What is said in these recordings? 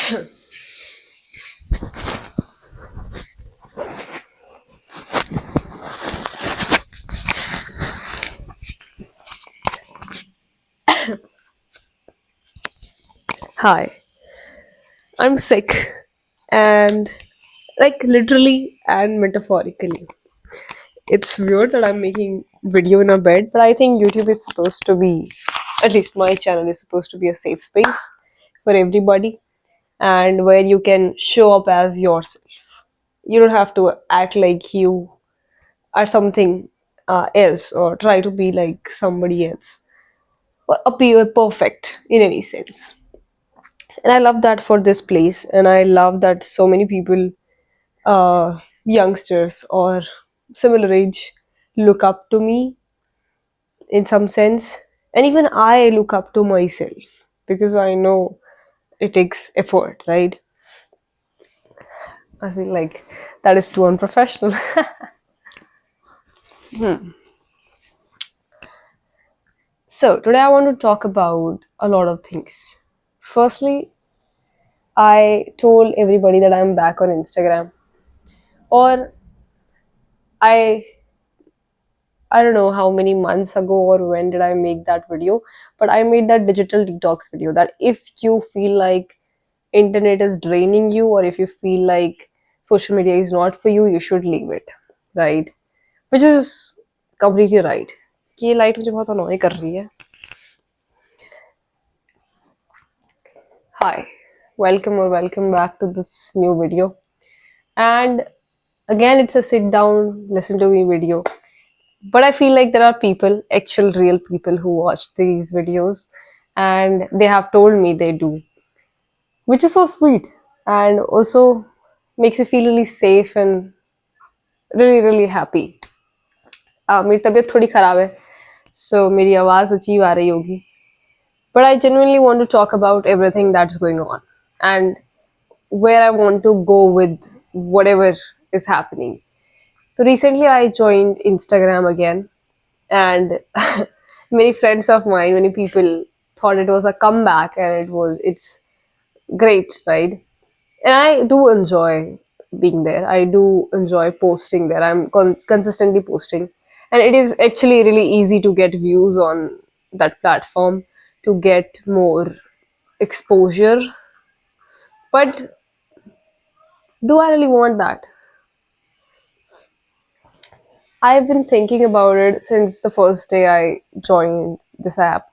Hi, I'm sick and like literally and metaphorically. It's weird that I'm making video in a bed, but I think YouTube is supposed to be, at least my channel is supposed to be a safe space for everybody and where you can show up as yourself. You don't have to act like you are something else or try to be like somebody else or appear perfect in any sense. And I love that for this place, and I love that so many people, youngsters or similar age, look up to me in some sense, and even I look up to myself because I know it takes effort, right? I feel like that is too unprofessional. So today I want to talk about a lot of things. Firstly, I told everybody that I'm back on Instagram, or I I don't know how many months ago or when did I make that video, but I made that digital detox video that if you feel like internet is draining you or if you feel like social media is not for you, you should leave it, right? Which is completely right. ये light मुझे बहुत annoy कर रही है. Hi, welcome or welcome back to this new video. And again, it's a sit down, listen to me video. But I feel like there are people, actual real people who watch these videos and they have told me they do, which is so sweet and also makes you feel really safe and really, really happy. मेरी तबीयत थोड़ी खराब है, so मेरी आवाज़ अजीब आ रही होगी. But I genuinely want to talk about everything that's going on and where I want to go with whatever is happening. So recently I joined Instagram again, and many friends of mine, many people thought it was a comeback, and it's great, right? And I do enjoy being there. I do enjoy posting there. I'm consistently posting, and it is actually really easy to get views on that platform, to get more exposure. But do I really want that? I've been thinking about it since the first day I joined this app.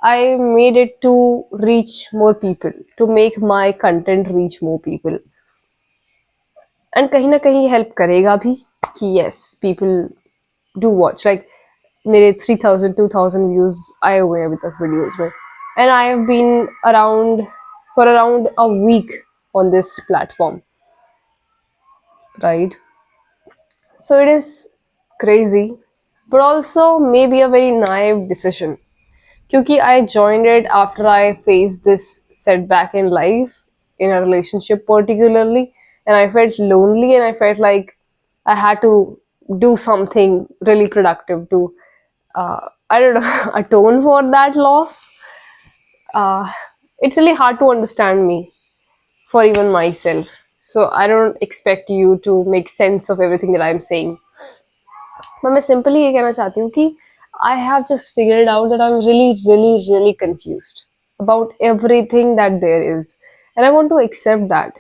I made it to reach more people, to make my content reach more people. And कहीं ना कहीं help करेगा भी कि yes, people do watch. Like मेरे 3,000 2,000 views आए हुए हैं अभी तक videos में. And I have been around for around a week on this platform, right? So it is crazy, but also maybe a very naive decision. Because I joined it after I faced this setback in life, in a relationship particularly, and I felt lonely and I felt like I had to do something really productive to, I don't know, atone for that loss. Uh, it's really hard to understand me for even myself. So I don't expect you to make sense of everything that I'm saying. But मैं simply ये कहना चाहती हूँ कि I have just figured out that I'm really, really, really confused about everything that there is. And I want to accept that.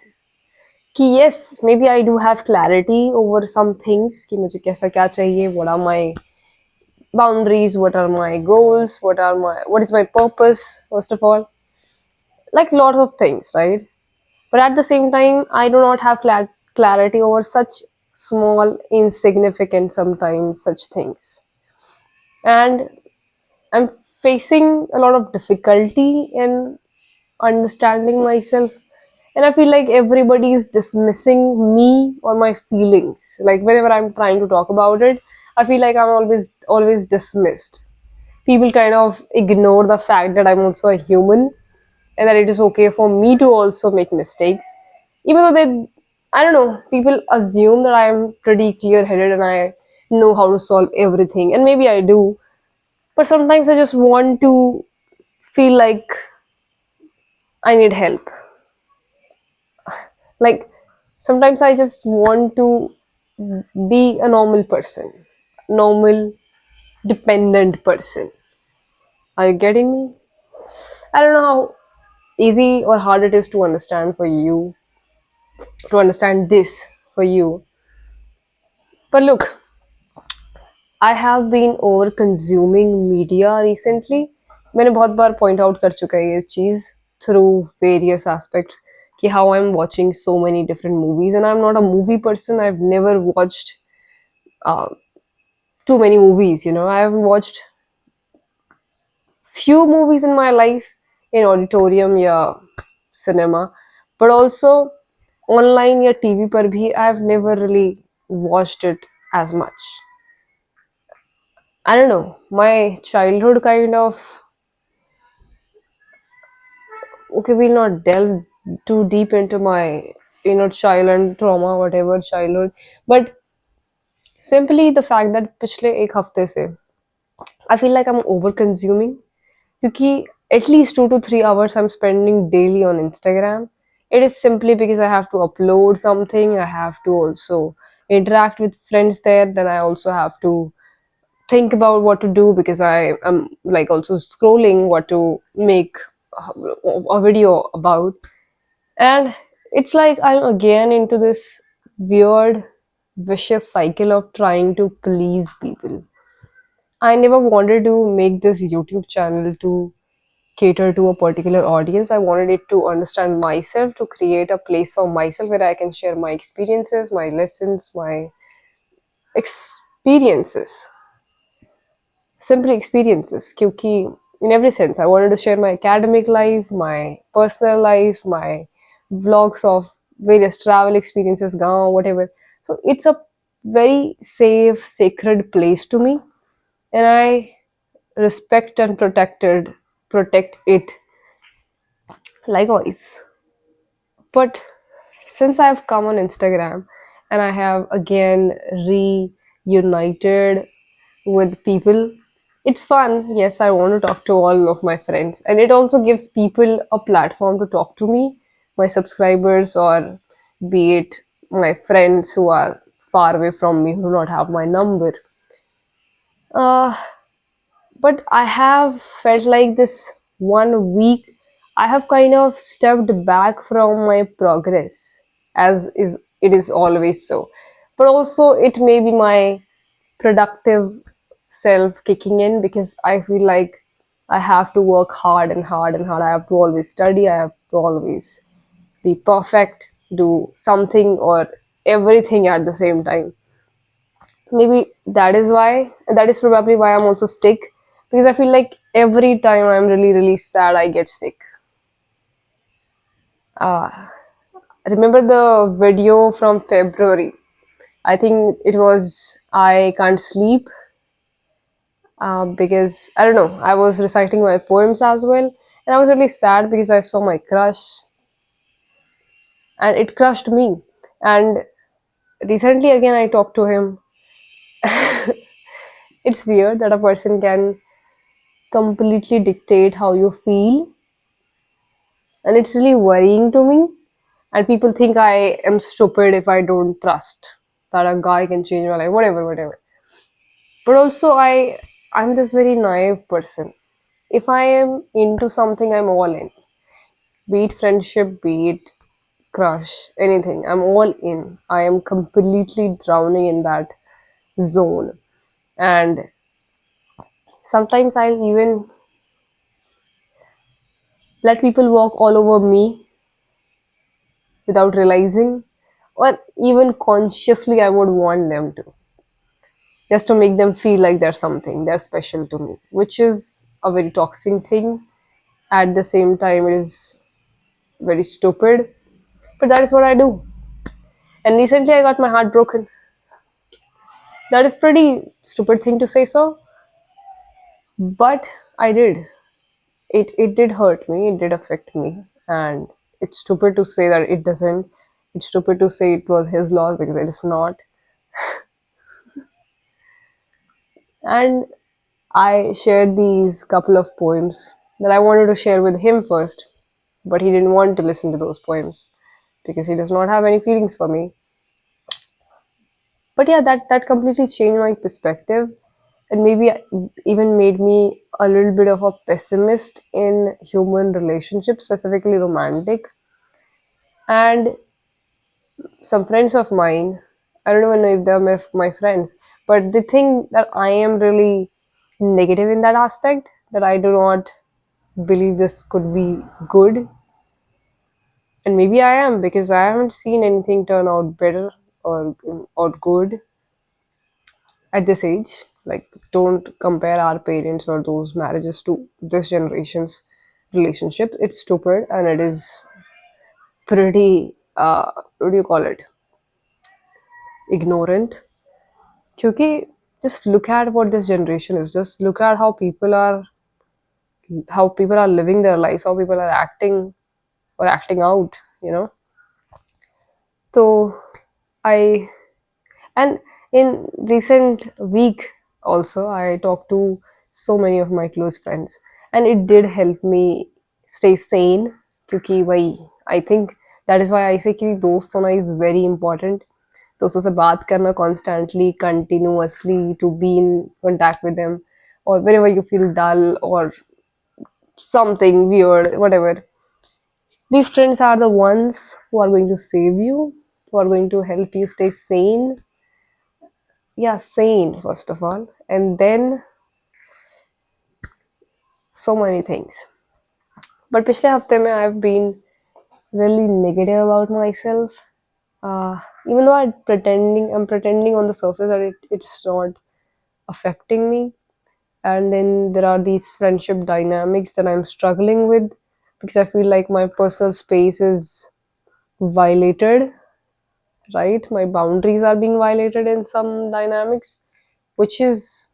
कि yes, maybe I do have clarity over some things कि मुझे कैसा क्या चाहिए, what are my boundaries, what are my goals, what is my purpose, first of all. Like lots of things, right? But at the same time, I do not have clarity over such small, insignificant sometimes such things. And I'm facing a lot of difficulty in understanding myself. And I feel like everybody is dismissing me or my feelings. Like whenever I'm trying to talk about it, I feel like I'm always dismissed. People kind of ignore the fact that I'm also a human and that it is okay for me to also make mistakes. Even though I don't know, people assume that I'm pretty clear headed and I know how to solve everything. And maybe I do, but sometimes I just want to feel like I need help. Like sometimes I just want to be a normal person, normal dependent person. Are you getting me? I don't know how easy or hard it is to understand for you, to understand this for you. But look, I have been over consuming media recently. मैंने बहुत बार point out कर चुका है ये चीज़ through various aspects कि how I'm watching so many different movies, and I'm not a movie person. I've never watched uh, too many movies. I've watched few movies in my life in auditorium या cinema, but also online या TV पर भी I've never really watched it as much. I don't know. My childhood kind of, okay, we'll not delve too deep into my childhood trauma, whatever childhood, but simply the fact that पिछले एक हफ्ते से I feel like I'm over consuming क्योंकि at least 2 to 3 hours I'm spending daily on Instagram. It is simply because I have to upload something, I have to also interact with friends there, then I also have to think about what to do because I am like also scrolling what to make a video about. And it's like I'm again into this weird vicious cycle of trying to please people. I never wanted to make this YouTube channel to cater to a particular audience. I wanted it to understand myself, to create a place for myself where I can share my experiences, my lessons, my experiences, simply experiences. Kyuki, in every sense, I wanted to share my academic life, my personal life, my vlogs of various travel experiences, gaon, whatever. So it's a very safe, sacred place to me, and I respect and protect it likewise. But since I've come on Instagram and I have again reunited with people, it's fun. Yes, I want to talk to all of my friends, and it also gives people a platform to talk to me, my subscribers, or be it my friends who are far away from me who do not have my number. Uh, but I have felt like this 1 week I have kind of stepped back from my progress, as is it is always so. But also it may be my productive self kicking in because I feel like I have to work hard and hard and hard. I have to always study, I have to always be perfect, do something or everything at the same time. Maybe that is probably why I'm also sick, because I feel like every time I'm really really sad I get sick. uh, Remember the video from February? I think it was I can't sleep, because I don't know, I was reciting my poems as well, and I was really sad because I saw my crush and it crushed me. And recently again I talked to him. It's weird that a person can completely dictate how you feel, and it's really worrying to me. And people think I am stupid if I don't trust that a guy can change my life, whatever, whatever. But also I'm this very naive person. If I am into something, I'm all in. Be it friendship, be it crush, anything, I'm all in. I am completely drowning in that zone. And sometimes I'll even let people walk all over me without realizing, or even consciously I would want them to, just to make them feel like they're something, they're special to me, which is a very toxic thing. At the same time, it is very stupid, but that is what I do. And recently, I got my heart broken. That is pretty stupid thing to say so, but I did. It did hurt me. It did affect me, and it's stupid to say that it doesn't. It's stupid to say it was his loss because it is not. And I shared these couple of poems that I wanted to share with him first, but he didn't want to listen to those poems. because he does not have any feelings for me. But yeah, that completely changed my perspective, and maybe even made me a little bit of a pessimist in human relationships, specifically romantic. And some friends of mine, I don't even know if they're my friends, but they think that I am really negative in that aspect, that I do not believe this could be good. And maybe I am, because I haven't seen anything turn out better or good at this age. Like, don't compare our parents or those marriages to this generation's relationships. It's stupid, and it is pretty, what do you call it, ignorant. Because just look at what this generation is. Just look at how people are living their lives, how people are acting or acting out. So I and in recent week also, I talked to so many of my close friends, and it did help me stay sane. क्योंकि वही, I think that is why I say कि दोस्त होना is very important. दोस्तों से बात करना constantly, continuously, to be in contact with them, or whenever you feel dull or something weird, whatever. These friends are the ones who are going to save you, who are going to help you stay sane. Yeah, sane, first of all, and then so many things. But पिछले हफ्ते में I've been really negative about myself. Even though I'm pretending on the surface that it's not affecting me. And then there are these friendship dynamics that I'm struggling with, because I feel like my personal space is violated, right? My boundaries are being violated in some dynamics, which is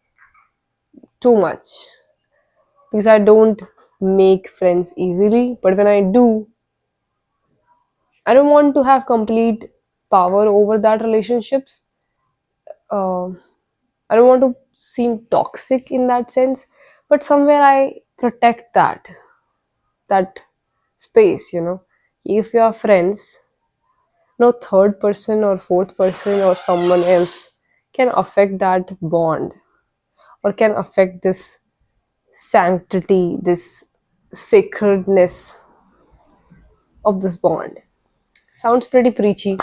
too much, because I don't make friends easily. But when I do, I don't want to have complete power over that relationships. Uh, I don't want to seem toxic in that sense, but somewhere I protect that space. If you are friends, no third person or fourth person or someone else can affect that bond, or can affect this sanctity, this sacredness of this bond. Sounds pretty preachy,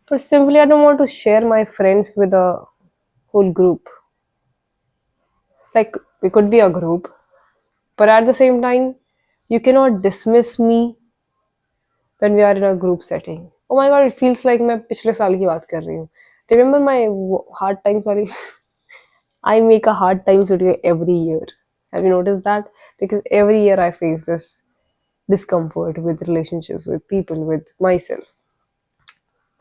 but simply I don't want to share my friends with a whole group. Like, we could be a group, but at the same time, you cannot dismiss me when we are in a group setting. Oh my god, it feels like मैं पिछले साल की बात कर रही हूँ. Remember my hard times? Sorry, I make a hard times video every year. Have you noticed that? Because every year I face this discomfort with relationships, with people, with myself.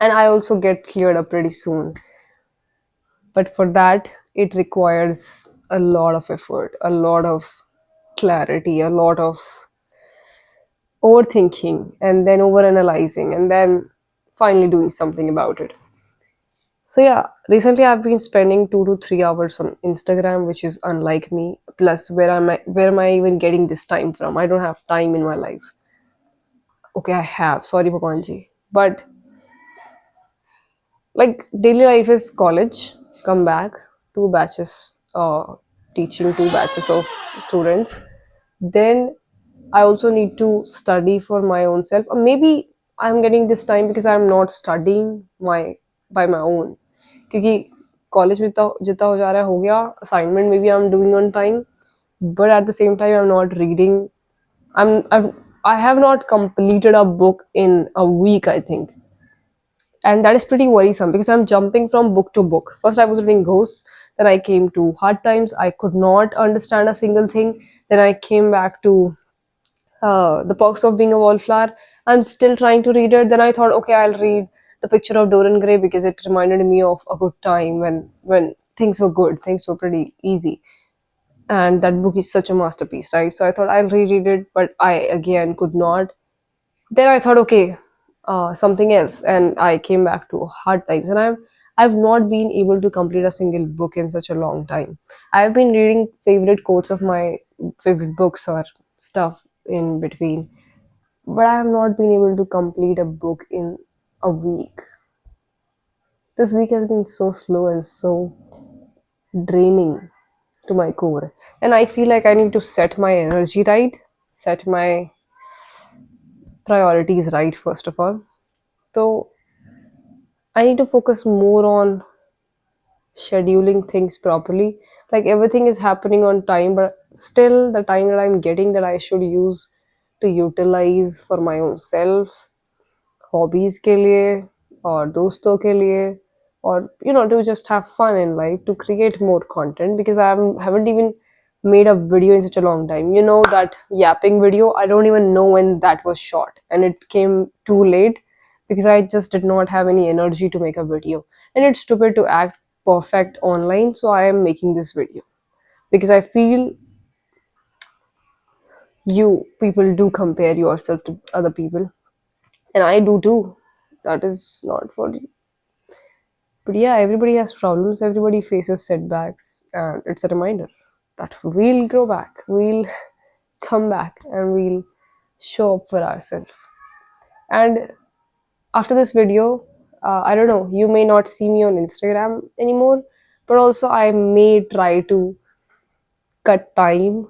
And I also get cleared up pretty soon. But for that, it requires a lot of effort, a lot of clarity, a lot of overthinking, and then overanalyzing, and then finally doing something about it. So yeah, recently I've been spending 2 to 3 hours on Instagram, which is unlike me. Plus, where am I even getting this time from? I don't have time in my life. Okay, I have. Sorry, Papanji, but like, daily life is college, come back, two batches, teaching two batches of students. Then I also need to study for my own self. Or maybe I'm getting this time because I'm not studying my by my own. क्योंकि college में जितना जितना हो जा रहा है हो गया. Assignment maybe I'm doing on time, but at the same time I'm not reading. I have not completed a book in a week, I think, and that is pretty worrisome because I'm jumping from book to book. First, I was reading Ghosts, then I came to Hard Times. I could not understand a single thing. Then I came back to The Perks of Being a Wallflower. I'm still trying to read it. Then I thought, okay, I'll read The Picture of Dorian Gray because it reminded me of a good time when things were good, things were pretty easy. And that book is such a masterpiece, right? So I thought I'll reread it, but I again could not. Then I thought, okay, something else, and I came back to Hard Times, and I've not been able to complete a single book in such a long time. I've been reading favorite quotes of my favorite books or stuff in between, but I have not been able to complete a book in a week. This week has been so slow and so draining to my core. And I feel like I need to set my energy right, set my priorities right, first of all. So I need to focus more on scheduling things properly. Like everything is happening on time, but still the time that I'm getting that I should use to utilize for my own self, hobbies के लिए और दोस्तों के लिए or to just have fun in life, to create more content, because haven't even made a video in such a long time. That yapping video, I don't even know when that was shot, and it came too late because I just did not have any energy to make a video, and it's stupid to act perfect online, so I am making this video because I feel you people do compare yourself to other people, and I do too. That is not for. But yeah, everybody has problems, everybody faces setbacks, and it's a reminder that we'll grow back, we'll come back, and we'll show up for ourselves. And after this video, I don't know, you may not see me on Instagram anymore, but also I may try to cut time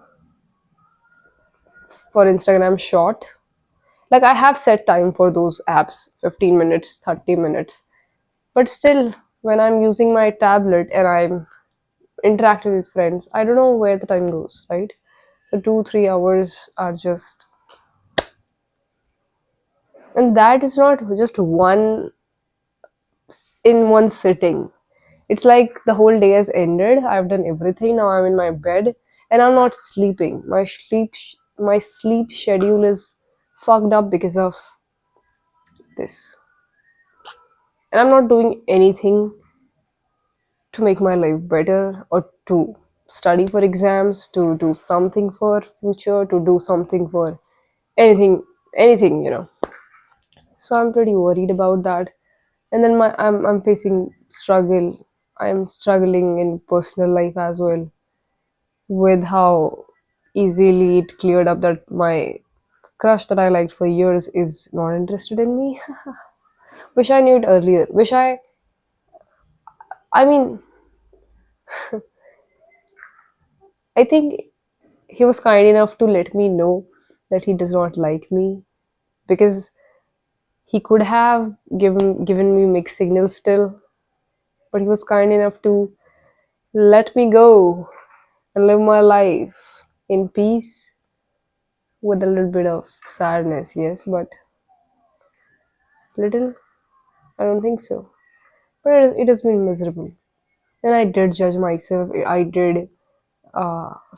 for Instagram short. Like I have set time for those apps, 15 minutes, 30 minutes. But still, when I'm using my tablet and I'm interacting with friends, I don't know where the time goes, right? So 2 3 hours are just, and that is not just one in one sitting. It's like the whole day has ended. I've done everything. Now I'm in my bed and I'm not sleeping. My sleep schedule is fucked up because of this, and I'm not doing anything to make my life better or to study for exams, to do something for future, to do something for anything. So I'm pretty worried about that. And then I'm facing struggle. I'm struggling in personal life as well with how easily it cleared up that my crush that I liked for years is not interested in me. Wish I knew it earlier. I mean, I think he was kind enough to let me know that he does not like me, because he could have given me mixed signals still, but he was kind enough to let me go and live my life in peace with a little bit of sadness, yes, but little, I don't think so. But it has been miserable. And I did judge myself. I did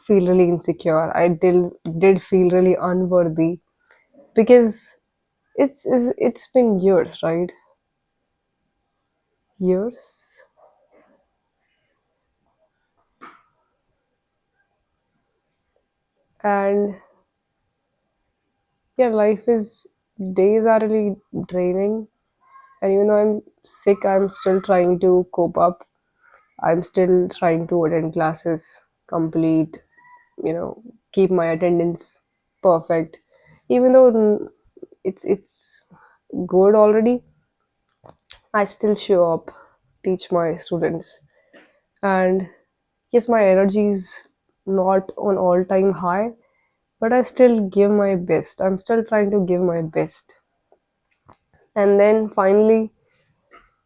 feel really insecure. I did feel really unworthy because it's been years, right? Years. And yeah, life is, days are really draining. And even though I'm sick, I'm still trying to cope up. I'm still trying to attend classes, complete, keep my attendance perfect. Even though it's good already, I still show up, teach my students. And yes, my energy is not on all-time high, but I still give my best. I'm still trying to give my best. And then finally,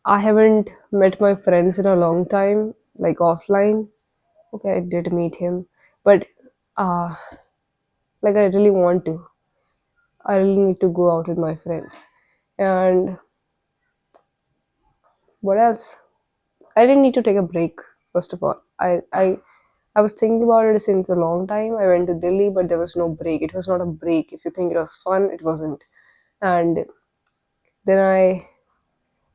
I haven't met my friends in a long time, like offline. Okay, I did meet him, but uh, like I really want to. I really need to go out with my friends. And what else? I didn't need to take a break. First of all, I was thinking about it since a long time. I went to Delhi, but there was no break. It was not a break. If you think it was fun, it wasn't. And then I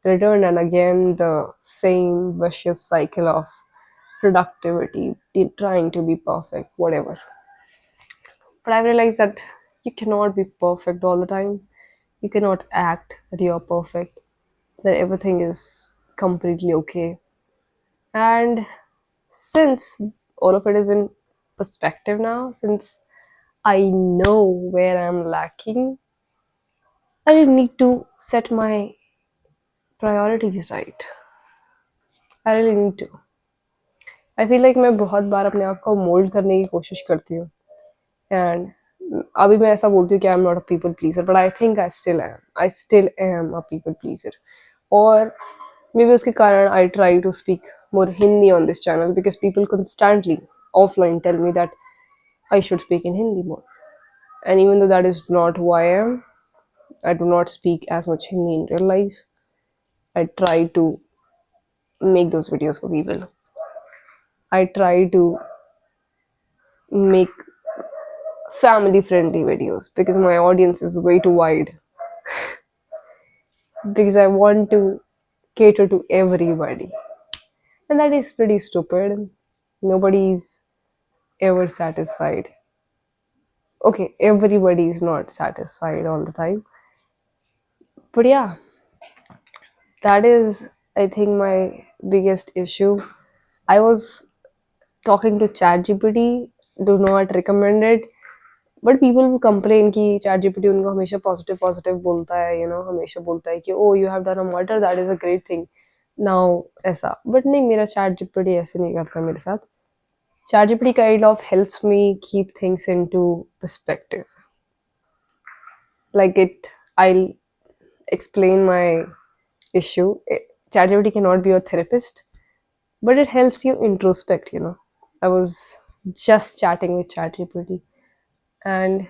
returned, and again the same vicious cycle of productivity, trying to be perfect, whatever. But I realized that you cannot be perfect all the time. You cannot act that you're perfect, that everything is completely okay. And since all of it is in perspective now, since I know where I'm lacking, I really need to set my priorities right. I really need to. I feel like मैं बहुत बार अपने आप को mould करने की कोशिश करती हूँ एंड अभी मैं ऐसा बोलती हूँ कि I am not a people pleaser but I still am a people pleaser और मे बी उसके कारण I try to speak more Hindi on this channel because people constantly offline tell me that I should speak in Hindi more. And even though that is not who I am, I do not speak as much Hindi in real life. I try to make those videos for people. I try to make family friendly videos because my audience is way too wide. Because I want to cater to everybody. And that is pretty stupid. Nobody's ever satisfied. Okay, everybody is not satisfied all the time. But yeah, that is, I think, my biggest issue. I was talking to ChatGPT, do not recommend it. But people will complain कि chat GPT उनको हमेशा positive positive बोलता है हमेशा बोलता है कि oh you have done a murder that is a great thing now ऐसा बट नहीं मेरा चैट जीपीटी ऐसे नहीं करता मेरे साथ ChatGPT kind of helps me keep things into perspective like it I'll explain my issue. ChatGPT cannot be your therapist, but it helps you introspect. I was just chatting with ChatGPT, and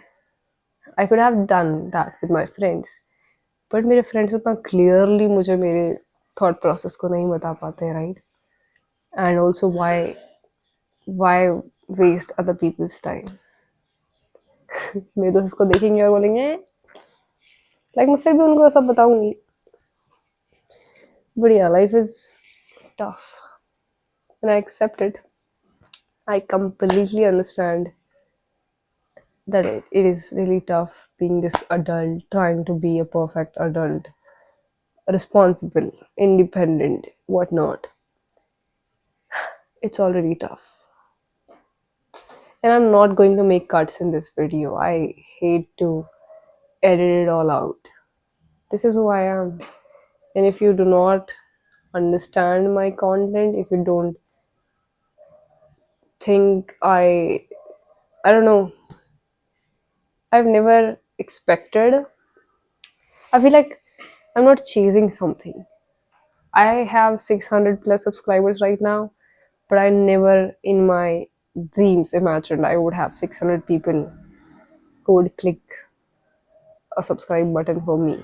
I could have done that with my friends. But मेरे friends उतना clearly मुझे मेरे thought process को नहीं बता पाते right and also why waste other people's time मेरे दोस्त इसको देखेंगे और बोलेंगे लाइक मैं फिर भी उनको सब बताऊंगी बढ़िया life is tough and I accept it. I completely understand that it is really tough being this adult, trying to be a perfect adult, responsible, independent, whatnot. It's already tough. And I'm not going to make cuts in this video. I hate to edit it all out. This is who I am. And if you do not understand my content, if you don't think I don't know, I've never expected, I feel like I'm not chasing something. I have 600 plus subscribers right now, but I never in my dreams imagined I would have 600 people who would click a subscribe button for me.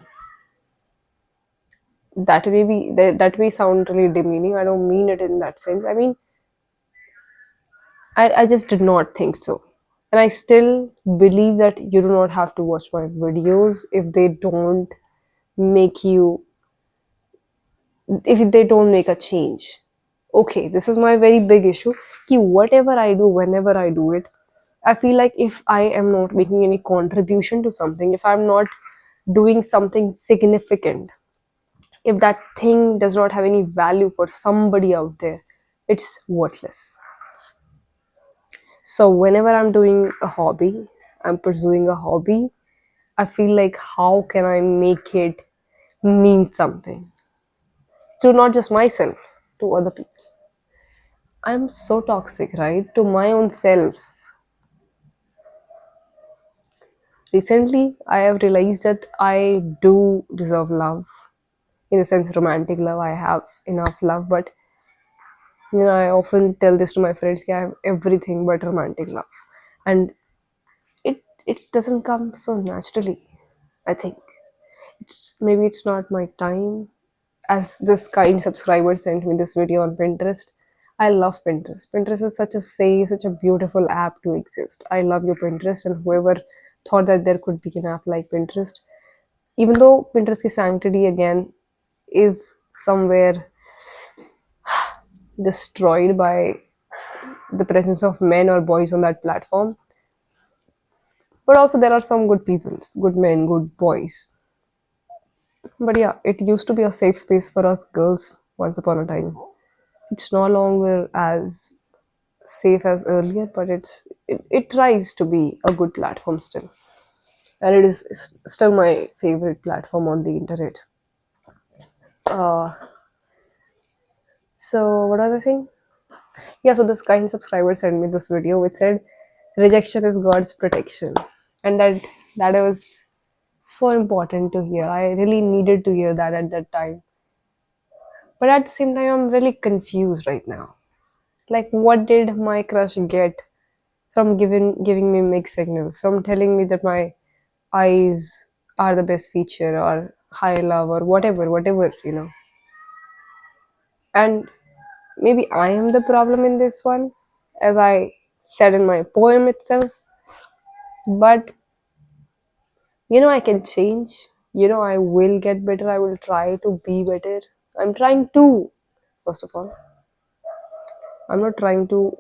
That may sound really demeaning. I don't mean it in that sense. I mean, I just did not think so. And I still believe that you do not have to watch my videos if they don't make you, if they don't make a change. Okay, this is my very big issue. Ki whatever I do, whenever I do it, I feel like if I am not making any contribution to something, if I'm not doing something significant, if that thing does not have any value for somebody out there, it's worthless. So whenever I'm doing a hobby, I'm pursuing a hobby, I feel like how can I make it mean something to not just myself, to other people. I'm so toxic, right? To my own self. Recently, I have realized that I do deserve love. In a sense, romantic love. I have enough love, but I often tell this to my friends. I have everything but romantic love, and it doesn't come so naturally. I think it's not my time. As this kind subscriber sent me this video on Pinterest, I love Pinterest. Pinterest is such a beautiful app to exist. I love your Pinterest, and whoever thought that there could be an app like Pinterest, even though Pinterest ki sanctity again is somewhere destroyed by the presence of men or boys on that platform. But also there are some good people, good men, good boys. But yeah, it used to be a safe space for us girls once upon a time. It's no longer as safe as earlier, but it tries to be a good platform still. and it is still my favorite platform on the internet. Uh, so what was I saying? Yeah, so this kind subscriber sent me this video which said rejection is God's protection, and that was so important to hear. I really needed to hear that at that time. But at the same time, I'm really confused right now. Like, what did my crush get from giving me mixed signals, from telling me that my eyes are the best feature or high love or whatever. And maybe I am the problem in this one, as I said in my poem itself. But I can change. I will get better. I will try to be better. I'm trying to, first of all. I'm not trying to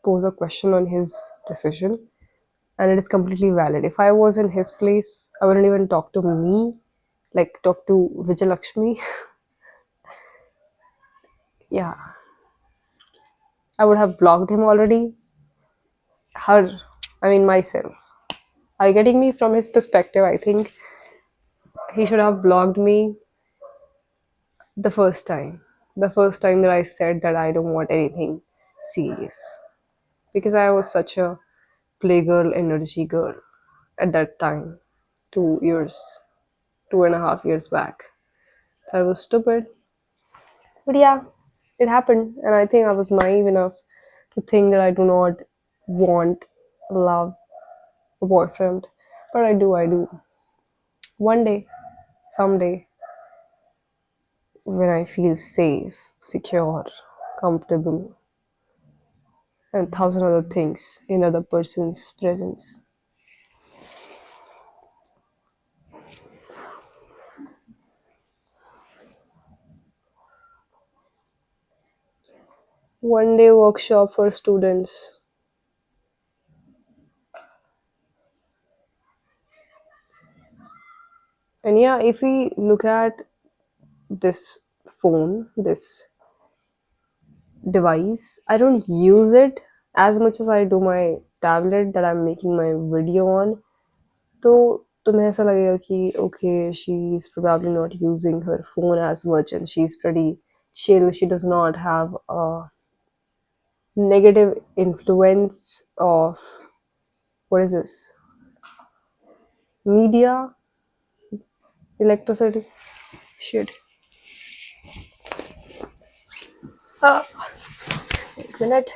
pose a question on his decision, and it is completely valid. If I was in his place, I wouldn't even talk to me, like talk to Vijayalakshmi. Yeah, I would have blocked him already. Her, I mean myself. Are you getting me? From his perspective, I think he should have blocked me the first time. The first time that I said that I don't want anything serious. Because I was such a playgirl energy girl at that time. 2 years, 2.5 years back. So I was stupid. But yeah, it happened. And I think I was naive enough to think that I do not want love, a boyfriend. But I do. One day, someday, when I feel safe, secure, comfortable, and thousand other things in other person's presence. One day workshop for students. And yeah, if we look at this phone, this device, I don't use it as much as I do my tablet that I'm making my video on. तो तुम्हें ऐसा लगेगा कि okay, she's probably not using her phone as much and she's pretty chill. She does not have a negative influence of, what is this, media, electricity, shit. Ah, wait a minute.